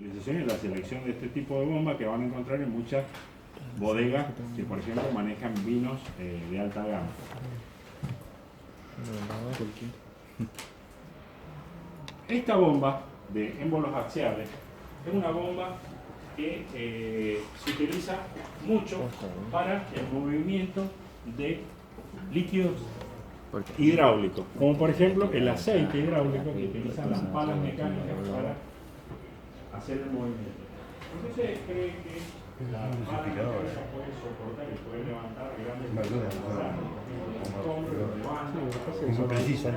utilización y la selección de este tipo de bomba que van a encontrar en muchas bodegas que, por ejemplo, manejan vinos de alta gama. Esta bomba de émbolos axiales es una bomba que se utiliza mucho para el movimiento de líquidos hidráulicos, como por ejemplo el aceite hidráulico que utilizan las palas mecánicas para hacer el movimiento. Entonces cree que la pala mecánica puede soportar y puede levantar grandes muy precisa,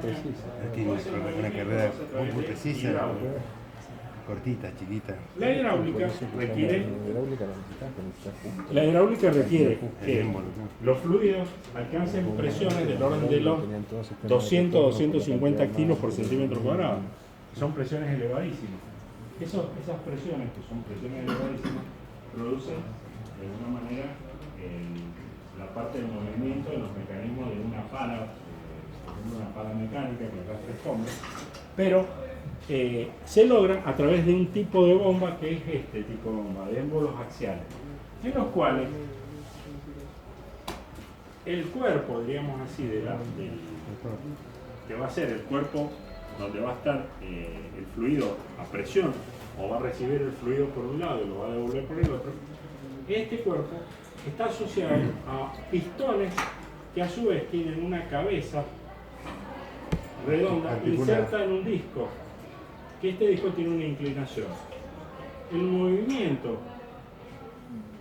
tiene una carrera muy precisa, cortita, chiquita. La hidráulica requiere que los fluidos alcancen presiones del orden de los 200-250 kilos por centímetro cuadrado. Son presiones elevadísimas. Esas presiones, que son presiones elevadísimas, producen de alguna manera la parte del movimiento de los mecanismos de una pala, por ejemplo una pala mecánica que arrastra escombros, pero se logra a través de un tipo de bomba que es este tipo de bomba, de émbolos axiales, en los cuales el cuerpo, diríamos así, que va a ser el cuerpo donde va a estar el fluido a presión, o va a recibir el fluido por un lado y lo va a devolver por el otro, este cuerpo está asociado a pistones que a su vez tienen una cabeza redonda inserta en un disco, que este disco tiene una inclinación. El movimiento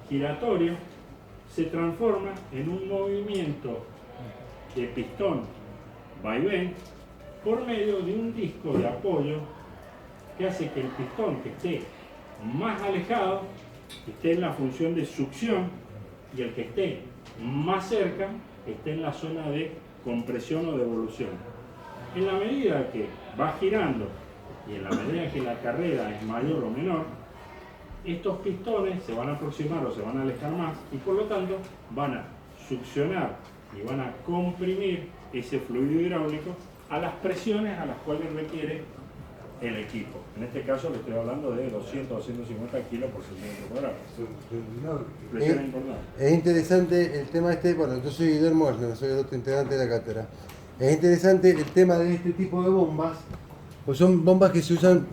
giratorio se transforma en un movimiento de pistón vaivén por medio de un disco de apoyo que hace que el pistón que esté más alejado esté en la función de succión y el que esté más cerca esté en la zona de compresión o devolución. En la medida que va girando y en la medida que la carrera es mayor o menor, estos pistones se van a aproximar o se van a alejar más y por lo tanto van a succionar y van a comprimir ese fluido hidráulico a las presiones a las cuales requiere el equipo. En este caso le estoy hablando de 200 o 150 kilos por centímetro cuadrado. Presión importante. Es interesante el tema este, bueno, yo soy Guillermo Ersner, soy el otro integrante de la cátedra. Es interesante el tema de este tipo de bombas, pues son bombas que se usan,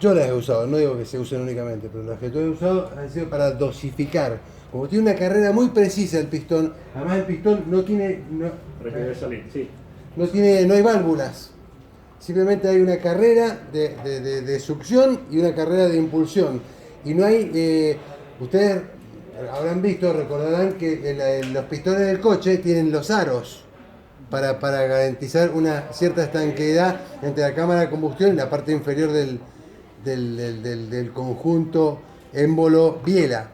yo las he usado, no digo que se usen únicamente, pero las que yo he usado han sido para dosificar. Como tiene una carrera muy precisa el pistón, además el pistón no tiene... No hay válvulas. Simplemente hay una carrera de succión y una carrera de impulsión. Y no hay... ustedes habrán visto, recordarán que los pistones del coche tienen los aros para garantizar una cierta estanqueidad entre la cámara de combustión y la parte inferior del conjunto émbolo-biela.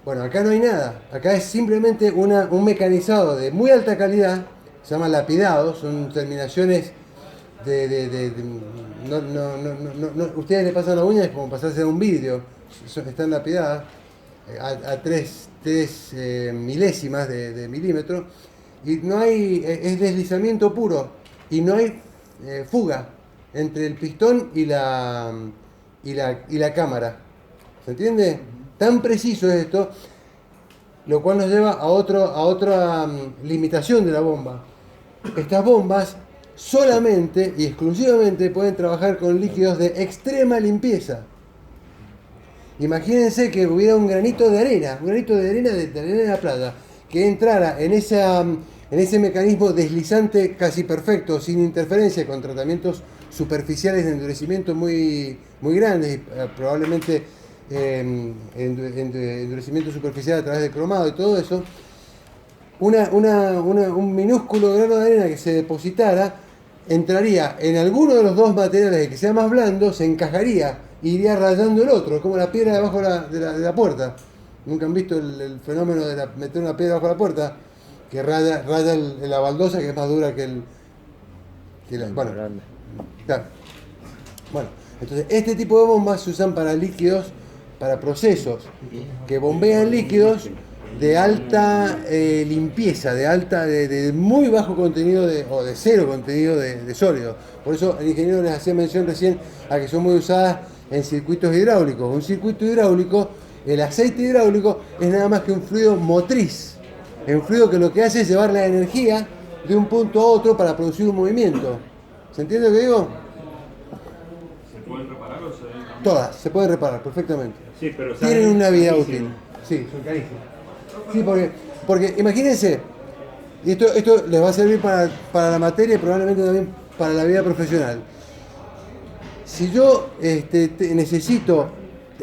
Bueno, acá no hay nada. Acá es simplemente un mecanizado de muy alta calidad, se llama lapidado, son terminaciones ustedes le pasan la uña, es como pasarse a un vidrio, están lapidadas a 3 milésimas de milímetro, y no hay, es deslizamiento puro, y no hay fuga entre el pistón y la cámara. ¿Se entiende? Tan preciso es esto, lo cual nos lleva a otra limitación de la bomba. Estas bombas solamente y exclusivamente pueden trabajar con líquidos de extrema limpieza. Imagínense que hubiera un granito de arena de la playa, que entrara en ese mecanismo deslizante casi perfecto, sin interferencia, con tratamientos superficiales de endurecimiento muy, muy grandes, y probablemente endurecimiento superficial a través de cromado y todo eso. Un minúsculo grano de arena que se depositara entraría en alguno de los dos materiales que sea más blando, se encajaría, iría rayando el otro, como la piedra debajo de la puerta. ¿Nunca han visto el fenómeno de meter una piedra bajo la puerta? Que raya la baldosa, que es más dura que bueno, claro. Bueno, entonces este tipo de bombas se usan para líquidos, para procesos que bombean líquidos de alta limpieza, de muy bajo contenido o de cero contenido de sólido. Por eso el ingeniero les hacía mención recién a que son muy usadas en circuitos hidráulicos. Un circuito hidráulico, el aceite hidráulico es nada más que un fluido motriz. Es un fluido que lo que hace es llevar la energía de un punto a otro para producir un movimiento. ¿Se entiende lo que digo? ¿Se pueden reparar o se deben cambiar? Todas, se pueden reparar perfectamente. Sí, pero Tienen salen una vida carísimos. útil. Sí, son carísimos. Sí, porque imagínense, y esto les va a servir para la materia y probablemente también para la vida profesional. Si yo necesito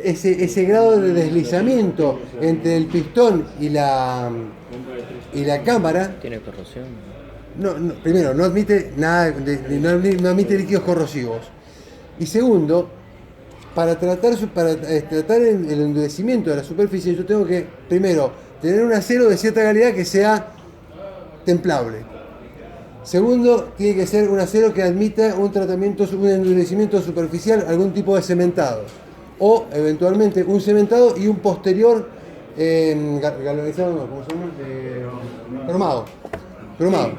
ese grado de deslizamiento entre el pistón y la cámara, Tiene corrosión. primero, no admite nada, no admite líquidos corrosivos. Y segundo, para tratar el endurecimiento de la superficie, yo tengo que, primero, tener un acero de cierta calidad que sea templable. Segundo, tiene que ser un acero que admita un endurecimiento superficial, algún tipo de cementado. O, eventualmente, un cementado y un posterior galvanizado, no, ¿cómo se llama? Cromado. Cromado.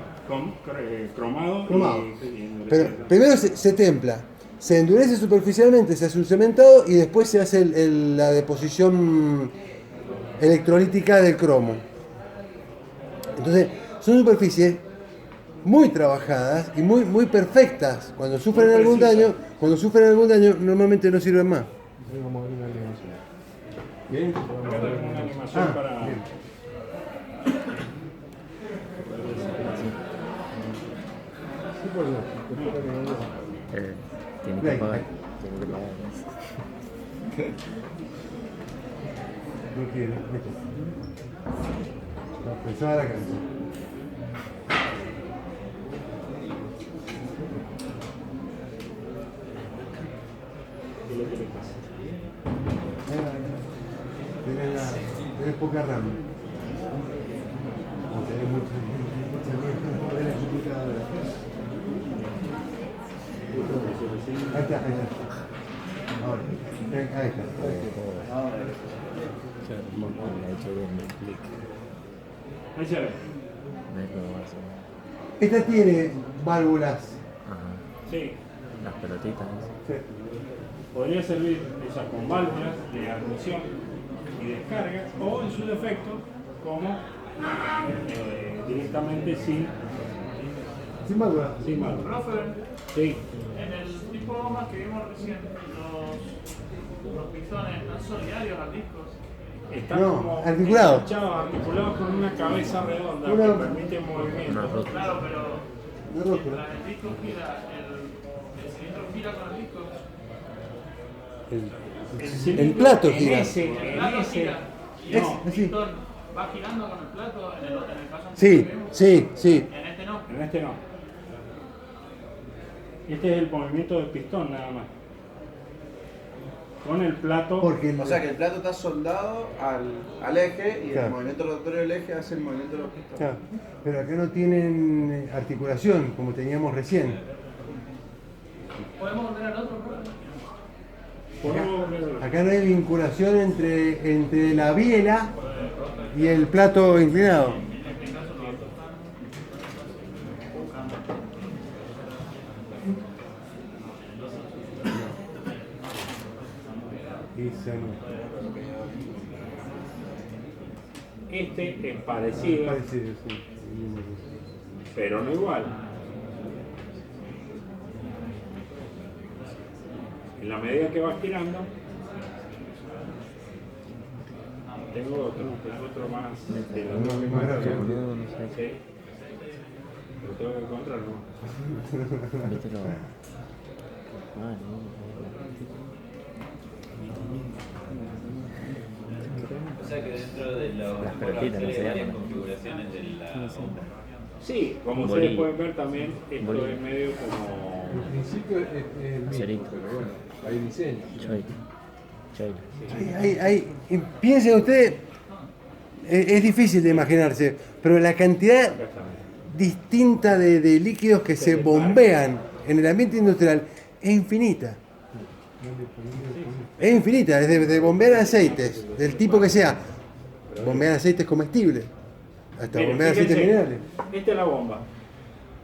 Cromado. Y Pero primero se templa, se endurece superficialmente, se hace un cementado y después se hace la deposición electrolítica del cromo. Entonces, son superficies muy trabajadas y muy perfectas. Cuando sufren algún daño, normalmente no sirven más. Bien. acá tenemos una animación para... bien. Tiene que Ahí, pagar. ahí. Tiene que pagar. No quiere, vete. No, pensaba la canción. ¿Qué es lo que le pasa? Tenés poca RAM. O tenés mucha de la computadora. Ahí está. Ahora, ahí está. Claro, le ha hecho bien el clic. Ahí se ve. ¿Ves cómo va a ser? Esta tiene válvulas. Ajá. Sí. Las pelotitas. Sí. Podría servir esa con válvulas de admisión y descarga o en su defecto como directamente Sin válvulas. sin válvulas. Profe, Sí. en el tipo de bombas que vimos recién, los pistones no son solidarios al disco. Están No, como articulados. articulados con una cabeza redonda Una- que permite movimiento. Una rótula. Claro, pero Una rótula. el disco gira, el cilindro gira con el disco. El plato gira. En El plato ese. gira. Y Es- el sí. pistón va girando con el plato en el caso Sí, anterior que vimos. sí. En este no. En este no. Este es el movimiento del pistón nada más. Con el plato. Porque O sea que el plato está soldado al eje y Claro. el movimiento rotatorio del eje hace el movimiento de los pistones. Claro, pero acá no tienen articulación como teníamos recién. ¿Podemos volver al otro, profe? Podemos verlo. Acá no hay vinculación entre la biela y el plato inclinado. Este es parecido, Parecido, sí. pero no igual. En la medida que vas girando, tengo otro más de la Más grave. No, no sé. Sí. Lo tengo que encontrar, ¿no? Mételo. Ah, no. O sea que dentro de Las pelotitas, no hay se varias llaman. configuraciones de la bomba. Sí, como Un ustedes bolillo. pueden ver también, esto Bolillo. es medio como... En principio es el mismo, Cerito. pero bueno, hay diseños. Choila. Piensen ustedes, es difícil de imaginarse, pero la cantidad Acá está. distinta de líquidos que se bombean en el ambiente industrial es infinita. Es infinita, desde bombear aceites, del tipo que sea, bombear aceites comestibles, hasta Miren, bombear aceites fíjense, minerales. esta es la bomba,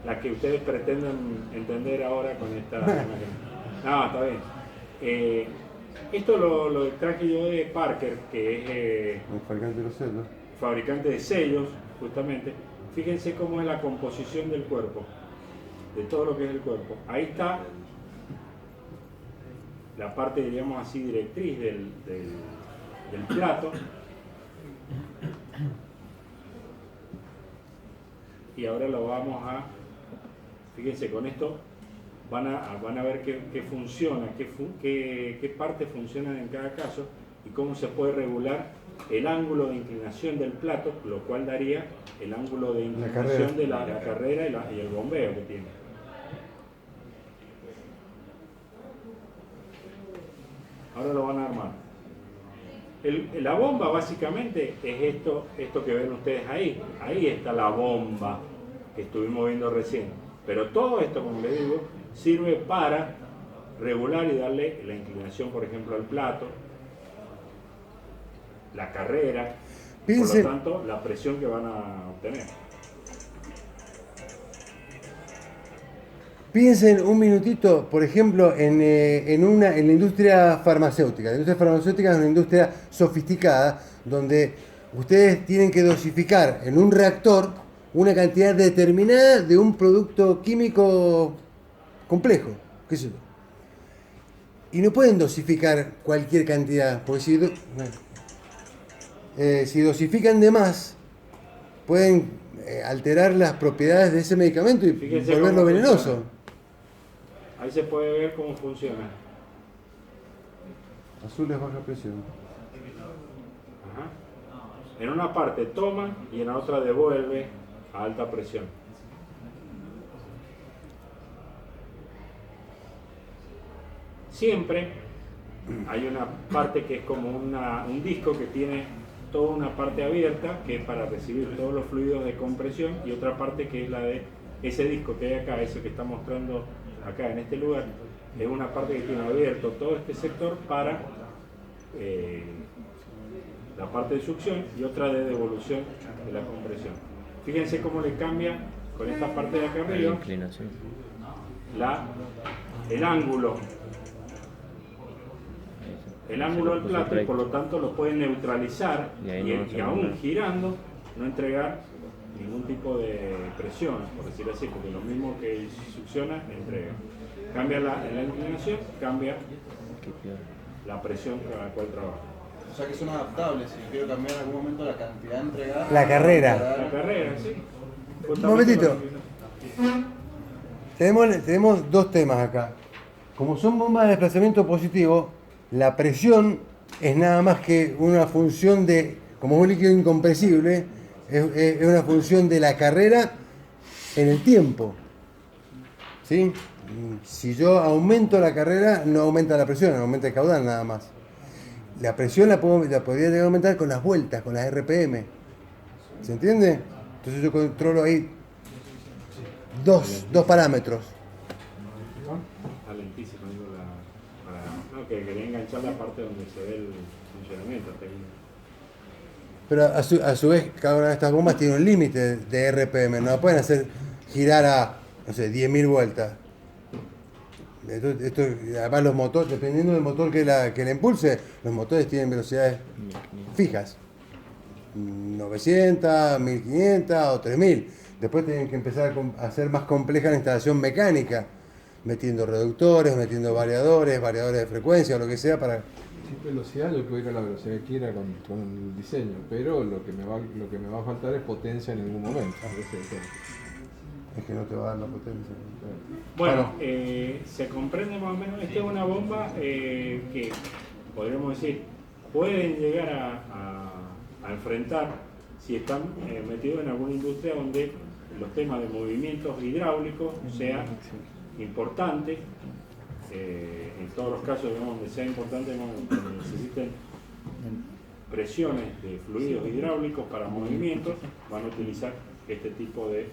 la que ustedes pretenden entender ahora con esta imagen. No, está bien. Esto lo traje yo de Parker, que es El fabricante de los sellos. fabricante de sellos, justamente. Fíjense cómo es la composición del cuerpo, de todo lo que es el cuerpo. Ahí está la parte, diríamos así, directriz del plato. Y ahora lo vamos a, fíjense, con esto van a ver qué funciona, qué partes funcionan en cada caso y cómo se puede regular el ángulo de inclinación del plato, lo cual daría el ángulo de inclinación de la carrera y el bombeo que tiene. Ahora lo van a armar. La bomba básicamente es esto que ven ustedes ahí. Ahí está la bomba que estuvimos viendo recién. Pero todo esto, como les digo, sirve para regular y darle la inclinación, por ejemplo, al plato, la carrera, por lo tanto, la presión que van a obtener. Piensen un minutito, por ejemplo, en la industria farmacéutica. La industria farmacéutica es una industria sofisticada donde ustedes tienen que dosificar en un reactor una cantidad determinada de un producto químico complejo, qué sé yo. Y no pueden dosificar cualquier cantidad, porque si dosifican de más, pueden alterar las propiedades de ese medicamento y Fíjense volverlo cómo venenoso. funciona. Ahí se puede ver cómo funciona. Azul es baja presión. Ajá. En una parte toma y en la otra devuelve a alta presión. Siempre hay una parte que es como un disco que tiene toda una parte abierta que es para recibir todos los fluidos de compresión y otra parte que es la de ese disco que hay acá, ese que está mostrando acá en este lugar, es una parte que tiene abierto todo este sector para la parte de succión y otra de devolución de la compresión. Fíjense cómo le cambia con esta parte de acá La arriba inclinación. el ángulo del plato y por lo tanto lo pueden neutralizar y aún girando no entregar ningún tipo de presión, por decir así, porque lo mismo que succiona entrega. Cambia la inclinación, cambia la presión con la cual trabaja. O sea que son adaptables, si quiero cambiar en algún momento la cantidad entregada. La carrera. La carrera, sí. Un momentito. Tenemos dos temas acá. Como son bombas de desplazamiento positivo, la presión es nada más que una función de, como es un líquido incompresible, es una función de la carrera en el tiempo. ¿Sí? Si yo aumento la carrera, no aumenta la presión, aumenta el caudal nada más. La presión la podría llegar a aumentar con las vueltas, con las RPM. ¿Se entiende? Entonces yo controlo ahí dos parámetros. Está lentísimo, digo, no, que quería enganchar la parte donde se ve el funcionamiento técnico. Pero a su vez, cada una de estas bombas tiene un límite de RPM, no la pueden hacer girar a, no sé, 10.000 vueltas. Además los motores, dependiendo del motor que la impulse, los motores tienen velocidades fijas. 900, 1500 o 3000. Después tienen que empezar a hacer más compleja la instalación mecánica, metiendo reductores, metiendo variadores de frecuencia o lo que sea para... Sin velocidad yo puedo ir a la velocidad que quiera con el diseño, pero lo que me va a faltar es potencia en algún momento. Es que no te va a dar la potencia. Bueno, se comprende más o menos, esta es una bomba que podríamos decir, pueden llegar a enfrentar si están metidos en alguna industria donde los temas de movimientos hidráulicos sea importante, en todos los casos digamos, donde sea importante, donde necesiten presiones de fluidos hidráulicos para movimientos, van a utilizar este tipo de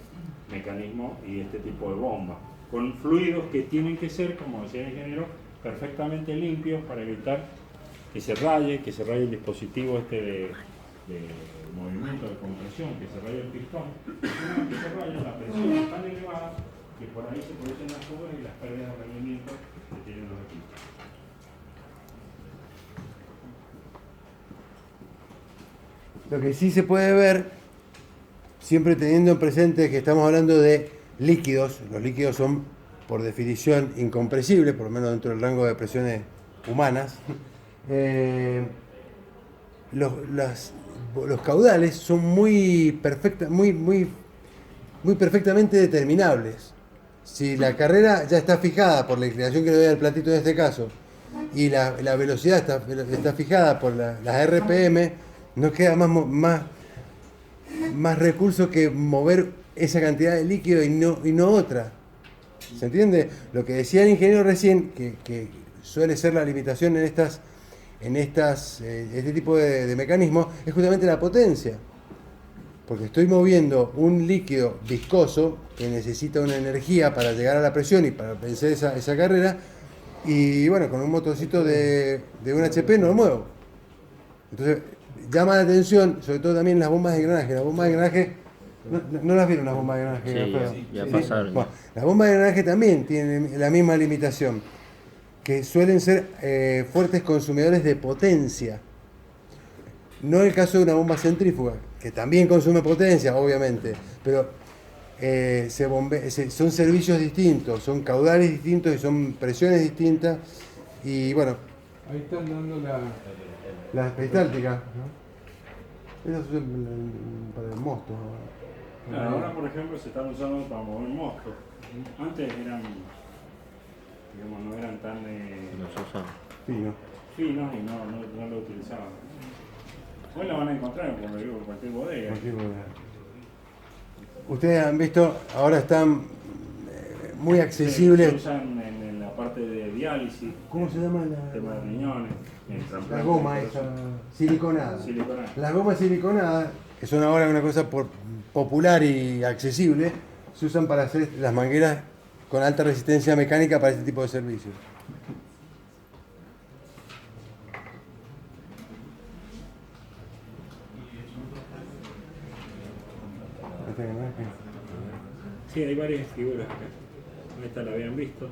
mecanismo y este tipo de bomba, con fluidos que tienen que ser, como decía el ingeniero, perfectamente limpios para evitar que se raye el dispositivo este de movimiento de compresión, que se raye el pistón. Una vez que se raya, la presión es tan elevada que por ahí se producen las fugas y las pérdidas de rendimiento que tienen los equipos. Lo que sí se puede ver, siempre teniendo en presente que estamos hablando de líquidos, los líquidos son por definición incompresibles, por lo menos dentro del rango de presiones humanas, los caudales son muy perfectamente determinables. Si la carrera ya está fijada por la inclinación que le doy al platito en este caso, y la velocidad está fijada por las RPM, no queda más recurso que mover esa cantidad de líquido y no otra. ¿Se entiende? Lo que decía el ingeniero recién, que suele ser la limitación en este tipo de mecanismos, es justamente la potencia. Porque estoy moviendo un líquido viscoso que necesita una energía para llegar a la presión y para vencer esa carrera, y bueno, con un motorcito de un HP no lo muevo. Entonces, llama la atención, sobre todo también las bombas de engranaje. Las bombas de engranaje, ¿no las vieron las bombas de engranaje? Sí, Alfredo? ya pasaron. Bueno, las bombas de engranaje también tienen la misma limitación, que suelen ser fuertes consumidores de potencia. No el caso de una bomba centrífuga, que también consume potencia, obviamente, pero son servicios distintos, son caudales distintos y son presiones distintas. Y bueno, Ahí están dando las peristálticas, ¿no? Esas son para el mosto. Claro, ahora por ejemplo se están usando para mover mosto. Antes eran, digamos, no eran tan No se usa. Fino. finos y no lo utilizaban. Hoy la van a encontrar como digo, en cualquier bodega. Ustedes han visto, ahora están muy accesibles. Se usan en la parte de diálisis. ¿Cómo se llama El tema de riñones. la goma esa siliconada? Siliconada. Las gomas siliconadas, que son ahora una cosa popular y accesible, se usan para hacer las mangueras con alta resistencia mecánica para este tipo de servicios. Sí, hay varias figuras acá. Esta la habían visto.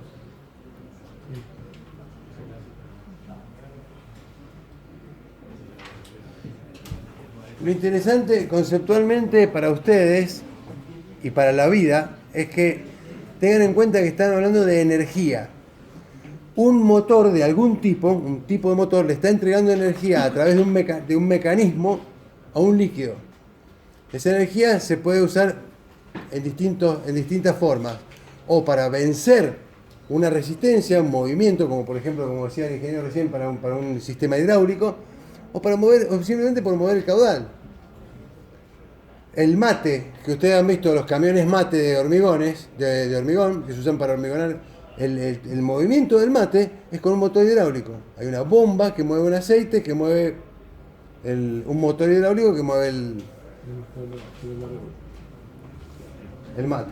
Lo interesante conceptualmente para ustedes y para la vida es que tengan en cuenta que están hablando de energía. Un motor de algún tipo, un tipo de motor, le está entregando energía a través de un mecanismo a un líquido. Esa energía se puede usar en distintas formas, o para vencer una resistencia, un movimiento, como por ejemplo, como decía el ingeniero recién, para un sistema hidráulico, o simplemente por mover el caudal. El mate, que ustedes han visto, los camiones mate de hormigón, que se usan para hormigonar, el movimiento del mate es con un motor hidráulico. Hay una bomba que mueve un aceite, que mueve un motor hidráulico que mueve el mate.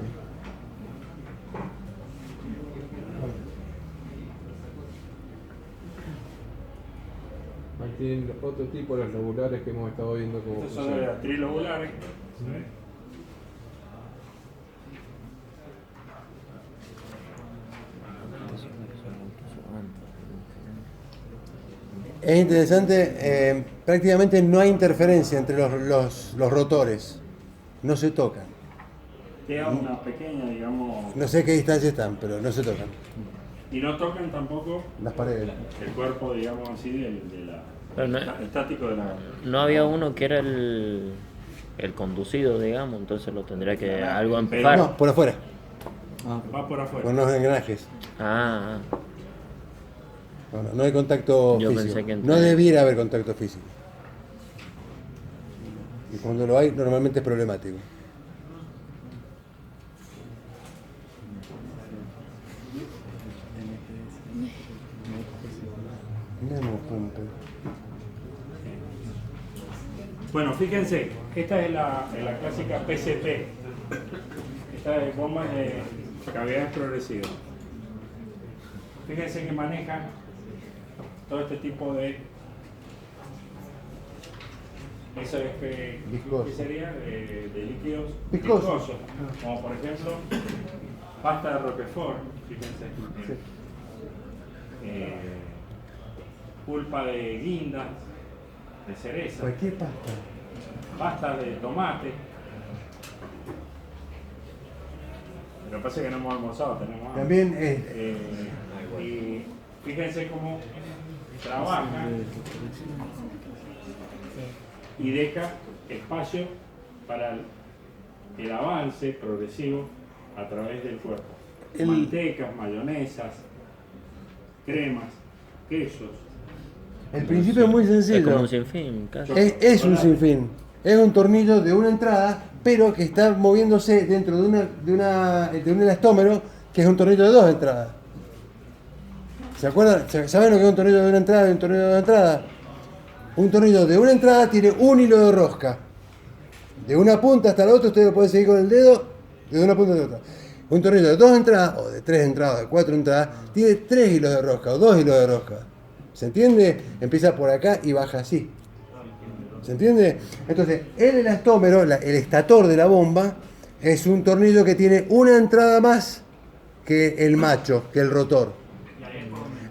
Ahí tienen otro tipo, los lobulares que hemos estado viendo como Estos son las trilobulares. Es interesante, prácticamente no hay interferencia entre los rotores, no se tocan. Queda una pequeña, digamos. No sé qué distancia están, pero no se tocan Y no tocan tampoco las paredes. el cuerpo, digamos así, Pero no, estático de la. no había uno que era el conducido, digamos, entonces lo tendría que algo empujar. No, por afuera, Va por afuera. con los engranajes. Ah, No hay contacto Yo físico. pensé que entre- No debiera haber contacto físico. Y cuando lo hay, normalmente es problemático. Nemo punto. Bueno, fíjense, esta es la clásica PCP. Esta es bombas de cavidades progresivas. Fíjense que manejan todo este tipo de. Eso es que, Viscoso. ¿qué sería? De líquidos Viscoso. viscosos. Como por ejemplo, pasta de Roquefort, fíjense. Pulpa de guinda, de cereza. Cualquier pasta. pasta de tomate. Lo que pasa es que no hemos almorzado, tenemos hambre. También Y fíjense cómo trabaja y deja espacio para el avance progresivo a través del cuerpo. Mantecas, mayonesas, cremas, quesos. el principio es muy Es como sencillo. un sinfín, casi. Es un sinfín. Es un tornillo de una entrada, pero que está moviéndose dentro de un elastómero, que es un tornillo de dos entradas. ¿Se acuerdan? ¿Saben lo que es un tornillo de una entrada y un tornillo de dos entradas? Un tornillo de una entrada tiene un hilo de rosca. De una punta hasta la otra, usted lo puede seguir con el dedo, de una punta a la otra. Un tornillo de dos entradas, o de tres entradas, o de cuatro entradas, tiene tres hilos de rosca, o dos hilos de rosca. ¿Se entiende? Empieza por acá y baja así. ¿Se entiende? Entonces, el elastómero, el estator de la bomba, es un tornillo que tiene una entrada más que el macho, que el rotor.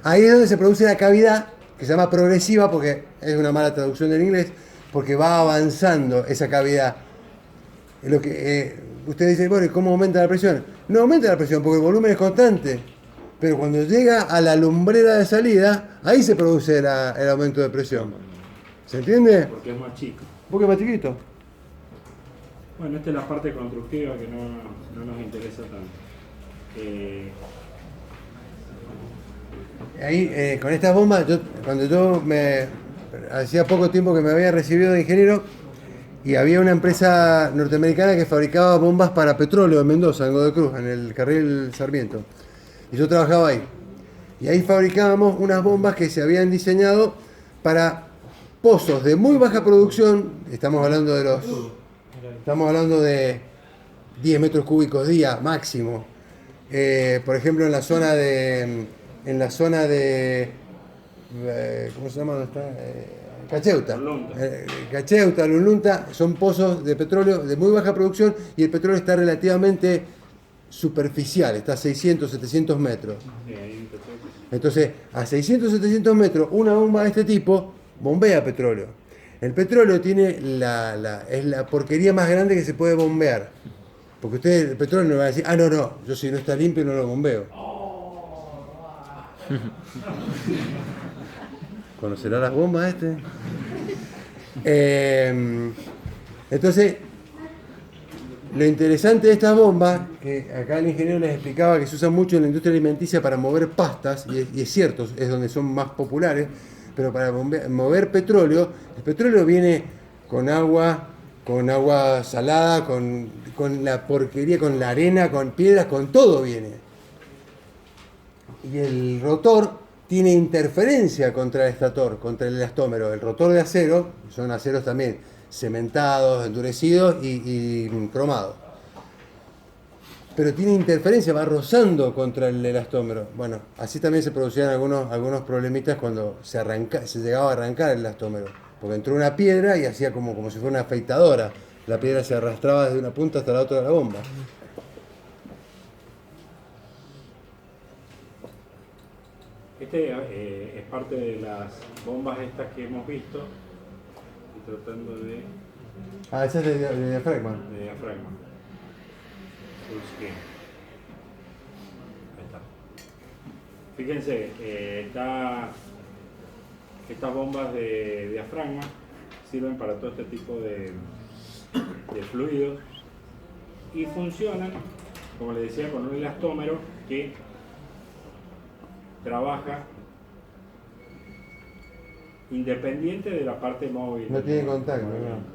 Ahí es donde se produce la cavidad, que se llama progresiva, porque es una mala traducción del inglés, porque va avanzando esa cavidad. Es lo que usted dice, bueno, ¿y cómo aumenta la presión? No aumenta la presión porque el volumen es constante. Pero cuando llega a la lumbrera de salida, ahí se produce el aumento de presión. ¿Se entiende? Porque es más chico. Porque es más chiquito. Bueno, esta es la parte constructiva que no nos interesa tanto. Ahí, con estas bombas, hacía poco tiempo que me había recibido de ingeniero y había una empresa norteamericana que fabricaba bombas para petróleo en Mendoza, en Godoy Cruz, en el carril Sarmiento. Y yo trabajaba ahí. Y ahí fabricábamos unas bombas que se habían diseñado para pozos de muy baja producción. Estamos hablando de 10 metros cúbicos día máximo. Por ejemplo, en la zona de ¿cómo se llama? ¿Dónde está? Cacheuta. Cacheuta, Lulunta, son pozos de petróleo de muy baja producción y el petróleo está relativamente superficial, está a 600, 700 metros. Entonces, a 600, 700 metros, una bomba de este tipo bombea petróleo. El petróleo tiene es la porquería más grande que se puede bombear. Porque usted, el petróleo no va a decir, no, yo si no está limpio no lo bombeo. ¿Conocerá las bombas este? Entonces, lo interesante de estas bombas, que acá el ingeniero les explicaba que se usan mucho en la industria alimenticia para mover pastas, y es cierto, es donde son más populares, pero para mover petróleo, el petróleo viene con agua salada, con la porquería, con la arena, con piedras, con todo viene. Y el rotor tiene interferencia contra el estator, contra el elastómero. El rotor de acero, son aceros también cementados, endurecidos y cromados. Pero tiene interferencia, va rozando contra el elastómero. Bueno, así también se producían algunos problemitas cuando se llegaba a arrancar el elastómero. Porque entró una piedra y hacía como si fuera una afeitadora. La piedra se arrastraba desde una punta hasta la otra de la bomba. Este es parte de las bombas estas que hemos visto. Estoy tratando de Esa es de diafragma. diafragma. Full skin. Ahí está. Fíjense, estas bombas de diafragma sirven para todo este tipo de fluidos y funcionan, como les decía, con un elastómero que trabaja independiente de la parte móvil. No tiene contacto, no.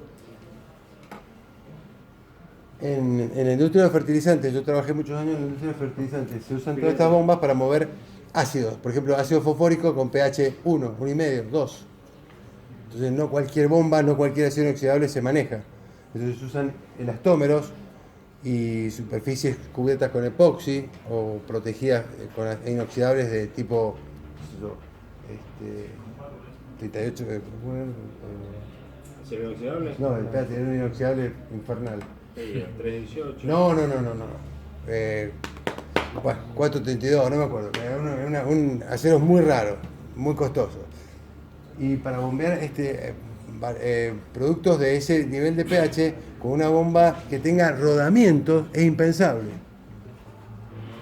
En la industria de fertilizantes, yo trabajé muchos años en la industria de fertilizantes, se usan todas estas bombas para mover ácidos, por ejemplo ácido fosfórico con pH 1, 1,5, 2. Entonces no cualquier bomba, no cualquier acero inoxidable se maneja. Entonces usan elastómeros y superficies cubiertas con epoxi o protegidas con inoxidables de tipo 38. ¿Acero inoxidable? No, el pH era un inoxidable infernal. 318. No. Bueno, 432, no me acuerdo. Era un acero muy raro, muy costoso. Y para bombear productos de ese nivel de pH con una bomba que tenga rodamiento es impensable.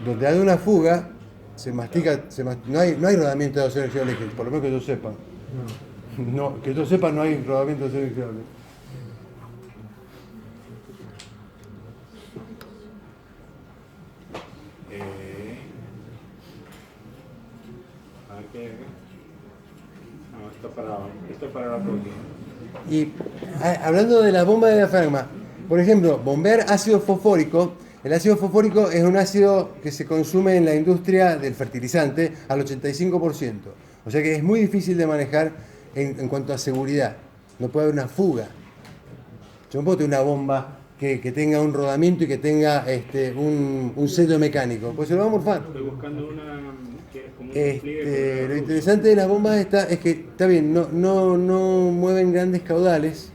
Donde hay una fuga, se mastica, no hay rodamiento de acero inoxidable, por lo menos que yo sepa. No, que yo sepa no hay rodamiento de acero inoxidable. No, esto es para la próxima. Y hablando de la bomba de diafragma, por ejemplo, bombear ácido fosfórico. El ácido fosfórico es un ácido que se consume en la industria del fertilizante al 85%. O sea que es muy difícil de manejar en cuanto a seguridad. No puede haber una fuga. Yo no puedo tener una bomba que tenga un rodamiento y que tenga un sello mecánico. Pues se lo va a morfar. Estoy buscando una que es como un despliegue. Lo interesante de las bombas es que, está bien, no mueven grandes caudales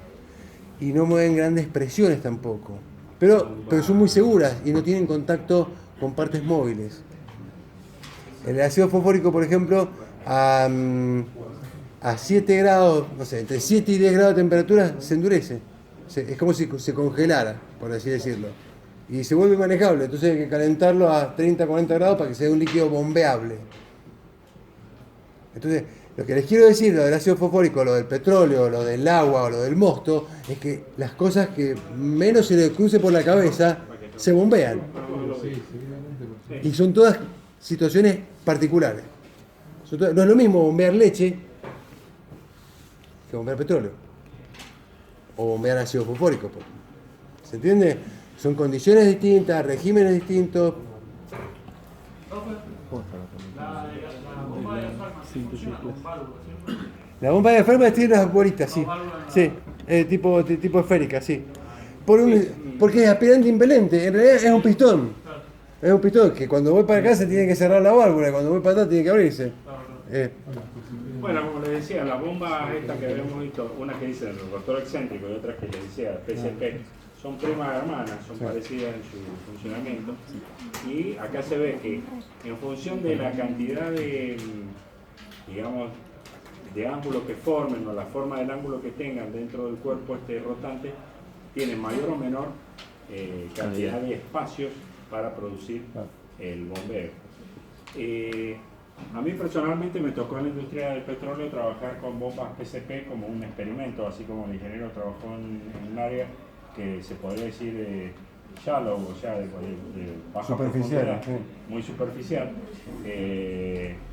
y no mueven grandes presiones tampoco. Pero son muy seguras y no tienen contacto con partes móviles. El ácido fosfórico, por ejemplo, a 7 grados, no sé, entre 7 y 10 grados de temperatura se endurece. Es como si se congelara, por así decirlo. Y se vuelve manejable, entonces hay que calentarlo a 30, 40 grados para que sea un líquido bombeable. Entonces, lo que les quiero decir, lo del ácido fosfórico, lo del petróleo, lo del agua o lo del mosto, es que las cosas que menos se les cruce por la cabeza se bombean. Y son todas situaciones particulares. No es lo mismo bombear leche que bombear petróleo. O bombear ácido fosfórico. ¿Se entiende? Son condiciones distintas, regímenes distintos. La bomba de diafragma tiene unas bolitas, sí. Sí, tipo esférica, sí. Porque es aspirante impelente, en realidad es un pistón. Es un pistón que cuando voy para acá se tiene que cerrar la válvula y cuando voy para atrás tiene que abrirse. Bueno, como les decía, las bombas estas que habíamos visto, una que dice el rotor excéntrico y otra que les decía PCP, son primas hermanas, son parecidas en su funcionamiento. Y acá se ve que en función de la cantidad de, digamos, de ángulo que formen o la forma del ángulo que tengan dentro del cuerpo rotante, tienen mayor o menor cantidad de espacios para producir el bombeo. A mí personalmente me tocó en la industria del petróleo trabajar con bombas PCP como un experimento, así como el ingeniero trabajó en un área que se podría decir shallow, o sea, de baja superficial, profundidad, muy superficial.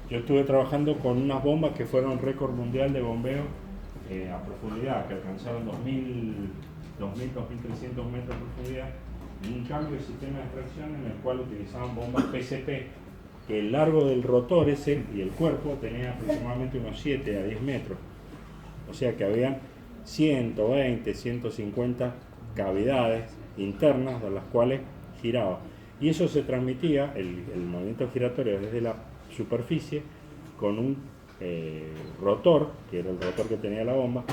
Yo estuve trabajando con unas bombas que fueron récord mundial de bombeo a profundidad, que alcanzaron 2.300 metros de profundidad, en un cambio de sistema de extracción en el cual utilizaban bombas PCP, que el largo del rotor ese y el cuerpo tenía aproximadamente unos 7 a 10 metros. O sea que habían 120, 150 cavidades internas de las cuales giraba. Y eso se transmitía, el movimiento giratorio desde la superficie, con un rotor, que era el rotor que tenía la bomba,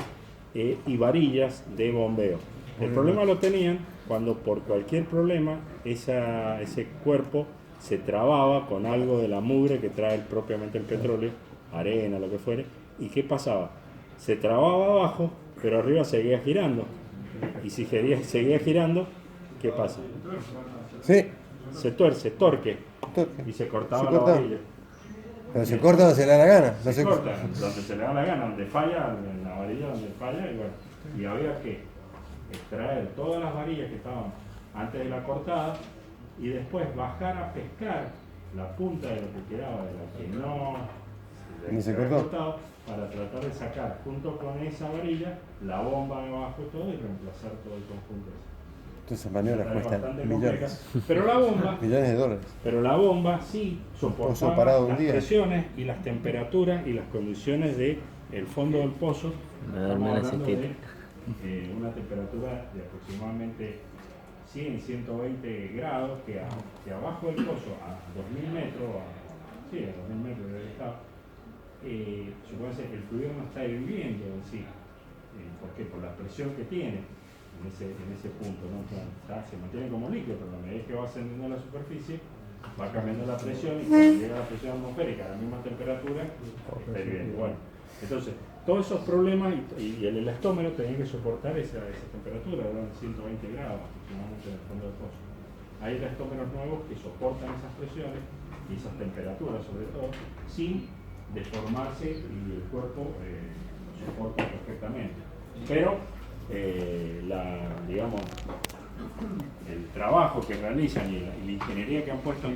y varillas de bombeo. El problema lo tenían cuando por cualquier problema ese cuerpo se trababa con algo de la mugre que trae propiamente el petróleo, arena, lo que fuere. ¿Y qué pasaba? Se trababa abajo, pero arriba seguía girando. Y si seguía girando, ¿qué pasa? Sí. Se tuerce, torque. Y se cortaba la varilla. Pero se corta donde se le da la gana. Se corta donde se le da la gana, donde falla, en la varilla donde falla, y había que extraer todas las varillas que estaban antes de la cortada y después bajar a pescar la punta de lo que quedaba, de la que no se había cortó, cortado, para tratar de sacar junto con esa varilla la bomba de abajo y todo y reemplazar todo el conjunto. Entonces esas maniobras cuestan millones. Pero la bomba, millones de dólares. pero la bomba sí soportaba las día. presiones y las temperaturas y las condiciones del fondo del pozo. Estamos hablando de una temperatura de aproximadamente 100, 120 grados, que abajo del pozo, a 2000 metros, a 2000 metros del estado, supone que el fluido no está hirviendo en sí. ¿Por qué? Por la presión que tiene en ese punto, ¿no? Se mantiene como líquido, pero a medida que va ascendiendo a la superficie, va cambiando la presión y cuando llega a la presión atmosférica a la misma temperatura, está hirviendo. Bueno, entonces, todos esos problemas y el elastómero tenía que soportar esa temperatura, eran 120 grados aproximadamente en el fondo del pozo. Hay elastómeros nuevos que soportan esas presiones y esas temperaturas sobre todo, sin deformarse y el cuerpo lo soporta perfectamente. Pero digamos, el trabajo que realizan y la ingeniería que han puesto en